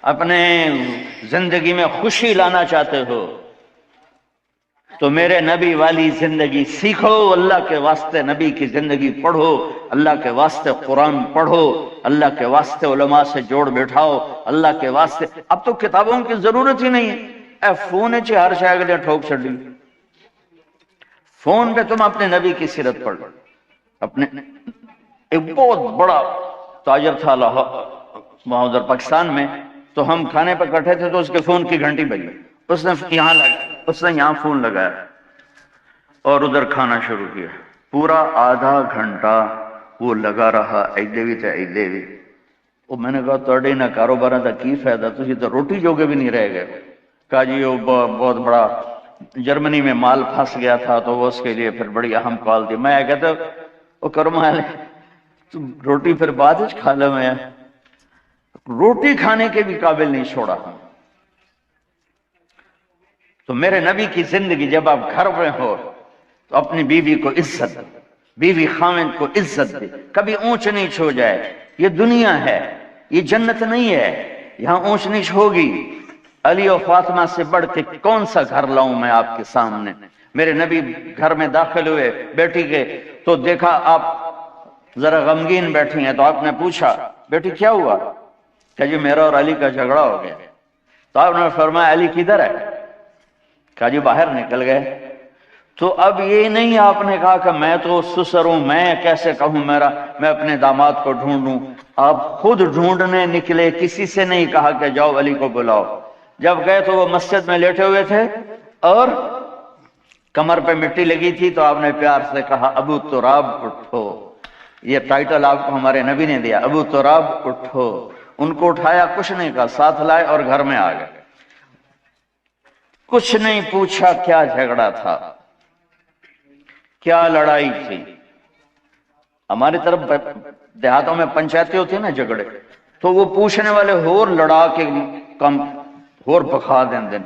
اپنے زندگی میں خوشی لانا چاہتے ہو تو میرے نبی والی زندگی سیکھو، اللہ کے واسطے نبی کی زندگی پڑھو، اللہ کے واسطے قرآن پڑھو، اللہ کے واسطے علماء سے جوڑ بیٹھاؤ، اللہ کے واسطے۔ اب تو کتابوں کی ضرورت ہی نہیں ہے، اے فون چ ہر شے اگلے ٹھوک چھڑی، فون پہ تم اپنے نبی کی سیرت پڑھ۔ اپنے ایک بہت بڑا تاجر تھا وہاں ادھر پاکستان میں، تو ہم کھانے پہ کٹھے تھے تو اس کے فون کی گھنٹی بجی، اس نے یہاں فون لگایا اور ادھر کھانا شروع کیا، پورا آدھا گھنٹہ وہ لگا رہا، ایدے بھی وہ میں نے کہا تھوڑے نہ کاروبار دا کی فائدہ، تسی تو روٹی جوگے بھی نہیں رہ گئے۔ کہا جی وہ بہت بڑا جرمنی میں مال پھنس گیا تھا تو وہ اس کے لیے پھر بڑی اہم کال دی۔ میں کہتا وہ کرما لے روٹی پھر بعد وچ کھا لے، میں روٹی کھانے کے بھی قابل نہیں چھوڑا۔ تو میرے نبی کی زندگی، جب آپ گھر میں ہو تو اپنی بیوی کو عزت، بیوی خاوند کو عزت دے، کبھی اونچ نیچ ہو جائے۔ یہ دنیا ہے، یہ جنت نہیں ہے، یہاں اونچ نیچ ہوگی۔ علی و فاطمہ سے بڑھ کے کون سا گھر لاؤں میں آپ کے سامنے؟ میرے نبی گھر میں داخل ہوئے بیٹی کے تو دیکھا آپ ذرا غمگین بیٹھی ہیں، تو آپ نے پوچھا بیٹی کیا ہوا؟ کہ جی میرا اور علی کا جھگڑا ہو گیا۔ تو آپ نے فرمایا علی کدھر ہے؟ کہا جی باہر نکل گئے۔ تو اب یہ نہیں آپ نے کہا کہ میں تو سسر ہوں، میں کیسے کہوں میں اپنے داماد کو ڈھونڈوں، آپ خود ڈھونڈنے نکلے، کسی سے نہیں کہا کہ جاؤ علی کو بلاؤ۔ جب گئے تو وہ مسجد میں لیٹے ہوئے تھے اور کمر پہ مٹی لگی تھی، تو آپ نے پیار سے کہا ابو تراب اٹھو۔ یہ ٹائٹل آپ کو ہمارے نبی نے دیا، ابو تراب اٹھو۔ ان کو اٹھایا، کچھ نہیں کہا، ساتھ لائے اور گھر میں آ گئے۔ کچھ نہیں پوچھا کیا جھگڑا تھا، کیا لڑائی تھی۔ ہماری طرف دیہاتوں میں پنچایتیں ہوتی ہیں نا جھگڑے، تو وہ پوچھنے والے ہور لڑا کے کم ہور پکھا دیں۔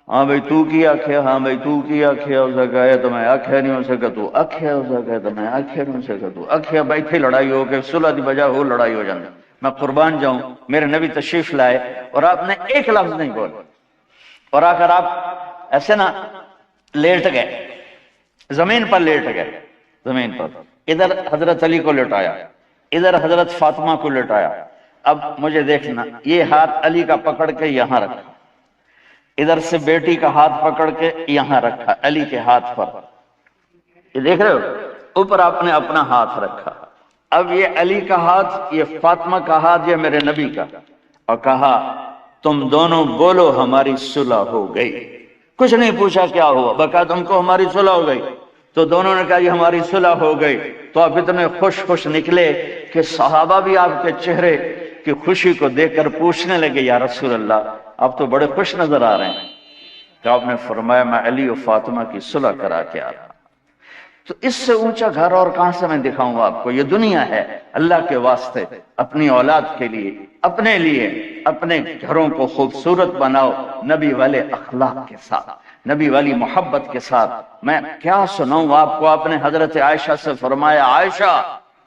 ہاں بھئی تو کی آکھے، ہاں بھئی تو کی آکھے، ہو سکا ہے تو میں آکھے نہیں ہو سکا، تو آکھے ہو سکا ہے تو میں آکھے نہیں ہو سکا، تو آکھے بھائی تھی لڑائی ہو کے صلح دی بجائے ہو لڑائی ہو جاندی۔ میں قربان جاؤں، میرے نبی تشریف لائے اور آپ نے ایک لفظ نہیں بولا، اور آ کر آپ ایسے نا لیٹ گئے، زمین پر لیٹ گئے، زمین پر، ادھر حضرت علی کو لٹایا، ادھر حضرت فاطمہ کو لٹایا۔ اب مجھے دیکھنا، یہ ہاتھ علی کا پکڑ کے یہاں رکھا، ادھر سے بیٹی کا ہاتھ پکڑ کے یہاں رکھا علی کے ہاتھ پر، یہ دیکھ رہے ہو، اوپر آپ نے اپنا ہاتھ رکھا۔ اب یہ علی کا ہاتھ، یہ فاطمہ کا ہاتھ، یہ میرے نبی کا، اور کہا تم دونوں بولو ہماری صلح ہو گئی۔ کچھ نہیں پوچھا کیا ہوا، بکا تم کو ہماری صلح ہو گئی۔ تو دونوں نے کہا یہ ہماری صلح ہو گئی۔ تو آپ اتنے خوش نکلے کہ صحابہ بھی آپ کے چہرے کی خوشی کو دیکھ کر پوچھنے لگے یا رسول اللہ آپ تو بڑے خوش نظر آ رہے ہیں۔ تو آپ نے فرمایا میں علی و فاطمہ کی صلح کرا کے آ رہا۔ تو اس سے اونچا گھر اور کہاں سے میں دکھاؤں گا آپ کو؟ یہ دنیا ہے، اللہ کے واسطے، اپنی اولاد کے لیے، اپنے لیے، اپنے گھروں کو خوبصورت بناؤ نبی والے اخلاق کے ساتھ، نبی والی محبت کے ساتھ۔ میں کیا سناؤں آپ کو؟ آپ نے حضرت عائشہ سے فرمایا عائشہ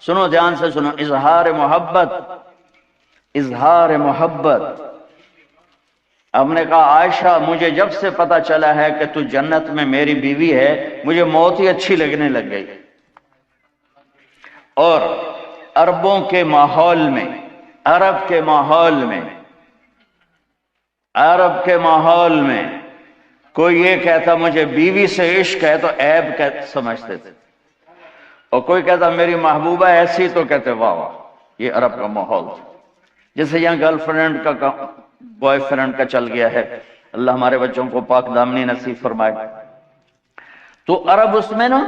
سنو، دھیان سے سنو، اظہار محبت، اظہار محبت۔ آپ نے کہا عائشہ مجھے جب سے پتا چلا ہے کہ تو جنت میں میری بیوی ہے، مجھے موت ہی اچھی لگنے لگ گئی۔ اور عربوں کے ماحول میں، عرب کے ماحول میں، عرب کے ماحول میں کوئی یہ کہتا مجھے بیوی سے عشق ہے تو عیب سمجھتے تھے، اور کوئی کہتا میری محبوبہ ایسی تو کہتے واہ واہ۔ یہ عرب کا ماحول تھا، جیسے یہاں گرل فرینڈ کا بوائے فرینڈ کا چل گیا ہے، اللہ ہمارے بچوں کو پاک دامنی نصیب فرمائے۔ تو عرب اس میں نا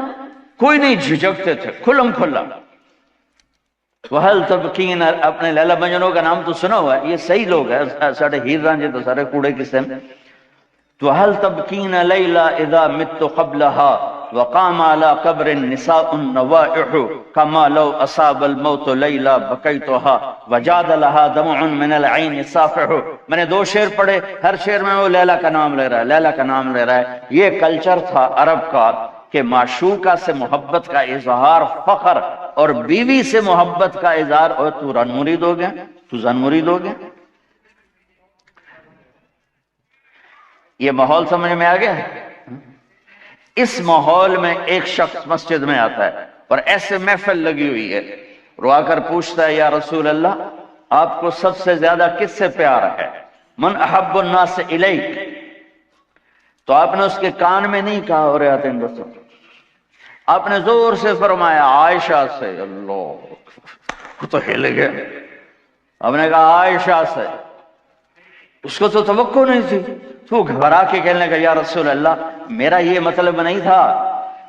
کوئی نہیں جھجکتے تھے، کھلم کھلا۔ وَهَلْ تَبْكِينَ، اپنے لیلا مجنوں کا نام تو سنا ہوا ہے، یہ صحیح لوگ ہیں، ساڑھے ہیر رانجے تو سارے کوڑے قسم۔ تو هَلْ تَبْكِينَ لَيْلَا إِذَا مِتُّ قَبْلَهَا وقام على قبر النساء النوائح كما لو أصاب الموت ليلى بكيتها وجاد لها دمع من العين صافح۔ میں نے دو شعر پڑھے، ہر شعر میں وہ لیلا کا نام لے رہا ہے، لیلا کا نام لے رہا ہے۔ یہ کلچر تھا عرب کا کہ معشوقہ سے محبت کا اظہار فخر، اور بیوی سے محبت کا اظہار اور تو رن مرید ہو گیا، تو زن مرید ہو گیا۔ یہ ماحول سمجھ میں آ گیا؟ اس ماحول میں ایک شخص مسجد میں آتا ہے اور ایسے محفل لگی ہوئی ہے، رو آ کر پوچھتا ہے یا رسول اللہ آپ کو سب سے زیادہ کس سے پیار ہے؟ من احب الناس الیک؟ تو آپ نے اس کے کان میں نہیں کہا اور آتے ہیں دوستوں، آپ نے زور سے فرمایا عائشہ سے۔ اللہ تو ہل گیا، آپ نے کہا عائشہ سے۔ اس کو تو توقع نہیں تھی، تو گھبرا کے کہنے لگا یا رسول اللہ میرا یہ مطلب نہیں تھا،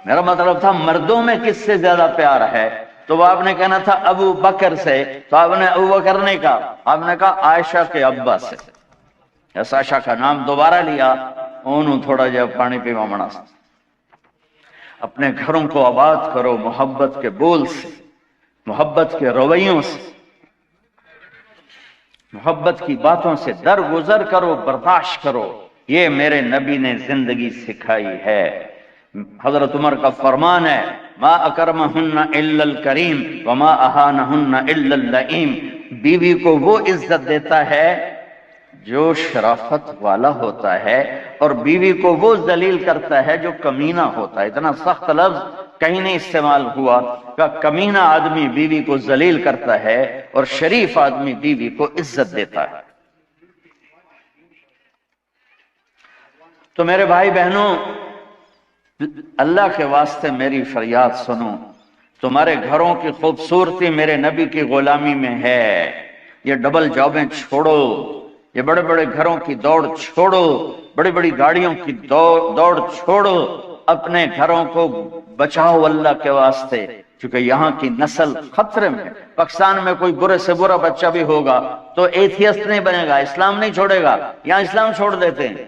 میرا مطلب تھا مردوں میں کس سے زیادہ پیار ہے؟ تو وہ آپ نے کہنا تھا ابو بکر سے، تو آپ نے ابو بکر نہیں کہا، آپ نے کہا عائشہ کے ابا سے۔ عائشہ کا نام دوبارہ لیا، انہوں تھوڑا جا پانی پیوا منا۔ اپنے گھروں کو آباد کرو محبت کے بول سے، محبت کے رویوں سے، محبت کی باتوں سے درگزر کرو، برداشت کرو۔ یہ میرے نبی نے زندگی سکھائی ہے۔ حضرت عمر کا فرمان ہے ما اکرمہن الا الکریم وما اہانہن الا اللئیم، بیوی کو وہ عزت دیتا ہے جو شرافت والا ہوتا ہے، اور بیوی کو وہ ذلیل کرتا ہے جو کمینہ ہوتا ہے۔ اتنا سخت لفظ کہیں نہیں استعمال ہوا کہ کمینہ آدمی بیوی کو ذلیل کرتا ہے اور شریف آدمی بیوی کو عزت دیتا ہے۔ تو میرے بھائی بہنوں، اللہ کے واسطے میری فریاد سنو، تمہارے گھروں کی خوبصورتی میرے نبی کی غلامی میں ہے۔ یہ ڈبل جابیں چھوڑو، یہ بڑے بڑے گھروں کی دوڑ چھوڑو، بڑی بڑی گاڑیوں کی دوڑ چھوڑو، اپنے گھروں کو بچاؤ اللہ کے واسطے، کیونکہ یہاں کی نسل خطرے میں۔ پاکستان میں کوئی برے سے برا بچہ بھی ہوگا تو ایتھیسٹ نہیں بنے گا، اسلام نہیں چھوڑے گا، یہاں اسلام چھوڑ دیتے ہیں۔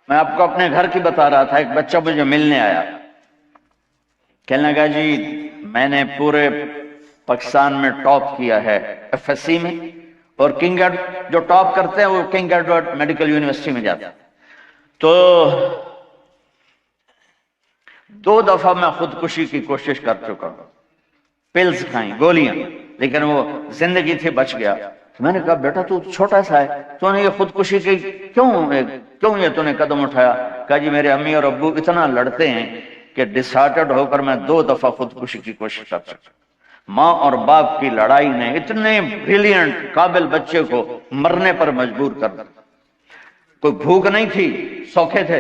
میں آپ کو اپنے گھر کی بتا رہا تھا، ایک بچہ مجھے ملنے آیا، کہنے لگا جی میں نے پورے پاکستان میں ٹاپ کیا ہے ایف ایس سی میں، اور کنگ جو ٹاپ کرتے ہیں وہ کنگ ایڈورڈ میڈیکل یونیورسٹی میں جاتے ہیں۔ تو 2 دفعہ میں خودکشی کی کوشش کر چکا ہوں، پلز کھائیں، گولیاں، لیکن وہ زندگی تھی بچ گیا۔ میں نے کہا بیٹا تو چھوٹا سا ہے، تو نے یہ خودکشی کی کیوں یہ تو نے قدم اٹھایا؟ کہا جی میرے امی اور ابو اتنا لڑتے ہیں کہ ڈسہارٹڈ ہو کر میں 2 دفعہ خودکشی کی کوشش کر چکا۔ ماں اور باپ کی لڑائی نے اتنے بریلینٹ قابل بچے کو مرنے پر مجبور کر دیا۔ کوئی بھوک نہیں تھی، سوکھے تھے،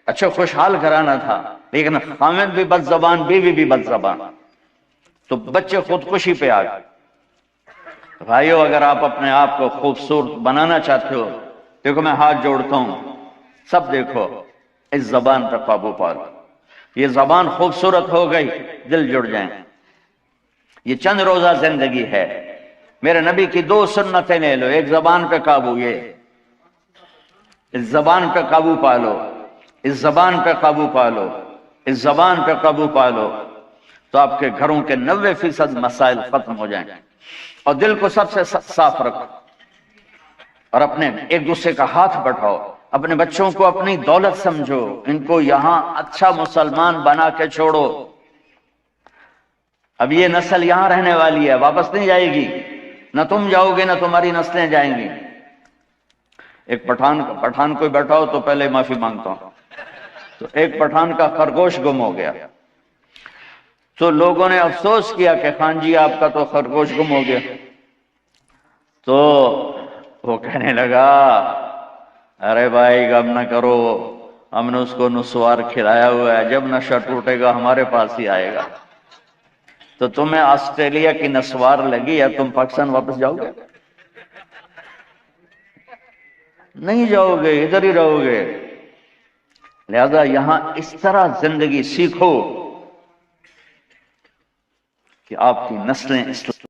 اچھا خوشحال گھرانہ تھا، لیکن خامد بھی بد زبان، بیوی بھی بد زبان، تو بچے خودکشی پہ آ گئے۔ بھائیو اگر آپ اپنے آپ کو خوبصورت بنانا چاہتے ہو، دیکھو میں ہاتھ جوڑتا ہوں، سب دیکھو، اس زبان پر قابو پالو۔ یہ زبان خوبصورت ہو گئی، دل جڑ جائیں۔ یہ چند روزہ زندگی ہے، میرے نبی کی 2 سنتیں لے لو، ایک زبان پہ قابو، یہ اس زبان پہ قابو پالو، اس زبان پہ قابو پالو، اس زبان پہ قابو پالو، تو آپ کے گھروں کے 90% مسائل ختم ہو جائیں۔ اور دل کو سب سے صاف رکھو، اور اپنے ایک دوسرے کا ہاتھ بٹھاؤ، اپنے بچوں کو اپنی دولت سمجھو، ان کو یہاں اچھا مسلمان بنا کے چھوڑو۔ اب یہ نسل یہاں رہنے والی ہے، واپس نہیں جائے گی، نہ تم جاؤ گے نہ تمہاری نسلیں جائیں گی۔ ایک پٹھان کوئی بیٹھا ہو تو پہلے معافی مانگتا ہوں، تو ایک پٹھان کا خرگوش گم ہو گیا، تو لوگوں نے افسوس کیا کہ خان جی آپ کا تو خرگوش گم ہو گیا۔ تو وہ کہنے لگا ارے بھائی غم نہ کرو، ہم نے اس کو نسوار کھلایا ہوا ہے، جب نشہ ٹوٹے گا ہمارے پاس ہی آئے گا۔ تو تمہیں آسٹریلیا کی نسوار لگی ہے، تم پاکستان واپس جاؤ گے؟ نہیں جاؤ گے، ادھر ہی رہو گے۔ لہذا یہاں اس طرح زندگی سیکھو کہ آپ کی نسلیں